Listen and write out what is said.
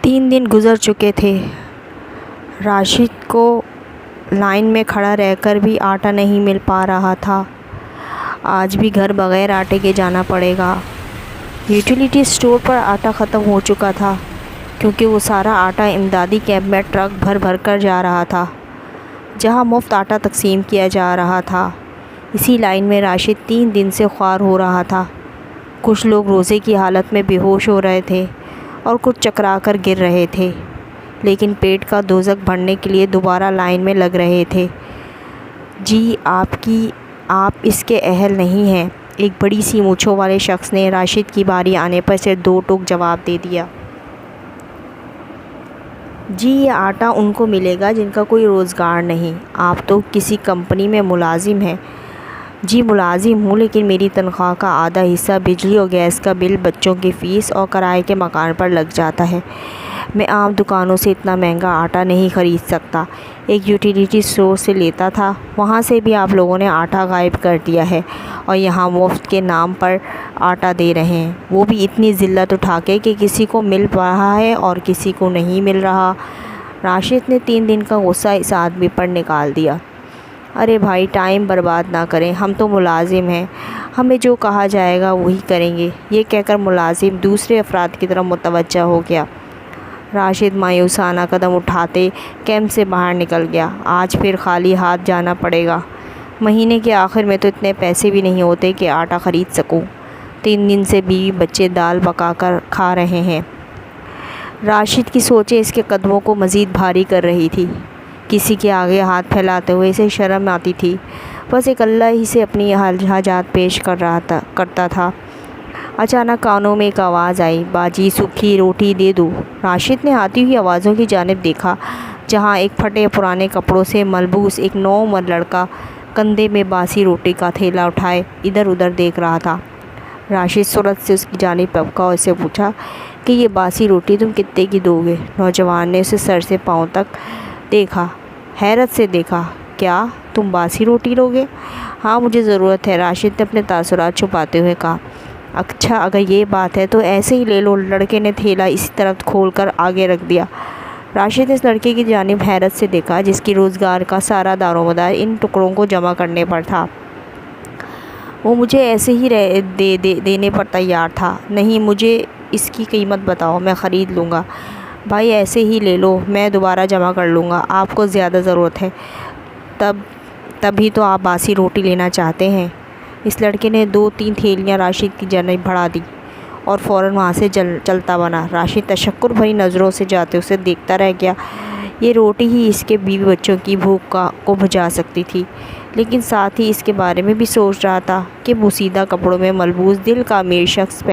3 दिन गुजर चुके थे। राशिद को लाइन में खड़ा रहकर भी आटा नहीं मिल पा रहा था। आज भी घर बगैर आटे के जाना पड़ेगा। यूटिलिटी स्टोर पर आटा ख़त्म हो चुका था क्योंकि वो सारा आटा इमदादी कैंप में ट्रक भर भर कर जा रहा था, जहां मुफ्त आटा तकसीम किया जा रहा था। इसी लाइन में राशिद 3 दिन से ख्वार हो रहा था। कुछ लोग रोज़े की हालत में बेहोश हो रहे थे और कुछ चकरा कर गिर रहे थे, लेकिन पेट का दोज़ख भरने के लिए दोबारा लाइन में लग रहे थे। जी आप इसके अहल नहीं हैं, एक बड़ी सी मूंछों वाले शख्स ने राशिद की बारी आने पर सिर्फ 2 टूक जवाब दे दिया। जी ये आटा उनको मिलेगा जिनका कोई रोज़गार नहीं। आप तो किसी कंपनी में मुलाजिम हैं। जी मुलाजिम हूँ, लेकिन मेरी तनख्वाह का आधा हिस्सा बिजली और गैस का बिल, बच्चों की फ़ीस और किराए के मकान पर लग जाता है। मैं आम दुकानों से इतना महंगा आटा नहीं ख़रीद सकता। एक यूटिलिटी स्टोर से लेता था, वहाँ से भी आप लोगों ने आटा गायब कर दिया है और यहाँ मुफ्त के नाम पर आटा दे रहे हैं, वो भी इतनी ज़िल्लत उठा के कि किसी को मिल रहा है और किसी को नहीं मिल रहा। राशिद ने 3 दिन का गुस्सा इस आदमी पर निकाल दिया। अरे भाई, टाइम बर्बाद ना करें, हम तो मुलाजिम हैं, हमें जो कहा जाएगा वही करेंगे। ये कहकर मुलाजिम दूसरे अफराद की तरफ मुतवज्जा हो गया। राशिद मायूसाना कदम उठाते कैंप से बाहर निकल गया। आज फिर खाली हाथ जाना पड़ेगा। महीने के आखिर में तो इतने पैसे भी नहीं होते कि आटा ख़रीद सकूं। 3 दिन से बीवी बच्चे दाल पकाकर खा रहे हैं। राशिद की सोचें इसके कदमों को मज़ीद भारी कर रही थी। किसी के आगे हाथ फैलाते हुए इसे शर्म आती थी। बस एक अल्लाह ही से अपनी हाजात पेश करता था। अचानक कानों में एक आवाज़ आई, बाजी सूखी रोटी दे दो। राशिद ने आती हुई आवाज़ों की जानिब देखा, जहां एक फटे पुराने कपड़ों से मलबूस एक नौउम्र लड़का कंधे में बासी रोटी का थैला उठाए इधर उधर देख रहा था। राशिद सूरत से उसकी जानिब टपका और उससे पूछा कि ये बासी रोटी तुम कितने की दोगे? नौजवान ने उसे सर से पाँव तक देखा, हैरत से देखा। क्या तुम बासी रोटी लोगे? हाँ, मुझे ज़रूरत है, राशिद ने अपने तासुरात छुपाते हुए कहा। अच्छा, अगर ये बात है तो ऐसे ही ले लो। लड़के ने थैला इसी तरफ खोलकर आगे रख दिया। राशिद ने इस लड़के की जानिब हैरत से देखा, जिसकी रोज़गार का सारा दारोमदार इन टुकड़ों को जमा करने पर था। वो मुझे ऐसे ही देने पर तैयार था। नहीं, मुझे इसकी कीमत बताओ, मैं ख़रीद लूँगा। भाई ऐसे ही ले लो, मैं दोबारा जमा कर लूँगा, आपको ज़्यादा ज़रूरत है तभी तो आप बासी रोटी लेना चाहते हैं। इस लड़के ने 2-3 थैलियाँ राशिद की जानिब बढ़ा दी और फ़ौरन वहाँ से चलता बना। राशिद तशक्कुर भरी नज़रों से जाते उसे देखता रह गया। ये रोटी ही इसके बीवी बच्चों की भूख को बुझा सकती थी, लेकिन साथ ही इसके बारे में भी सोच रहा था कि बोसीदा कपड़ों में मलबूस दिल का अमीर शख्स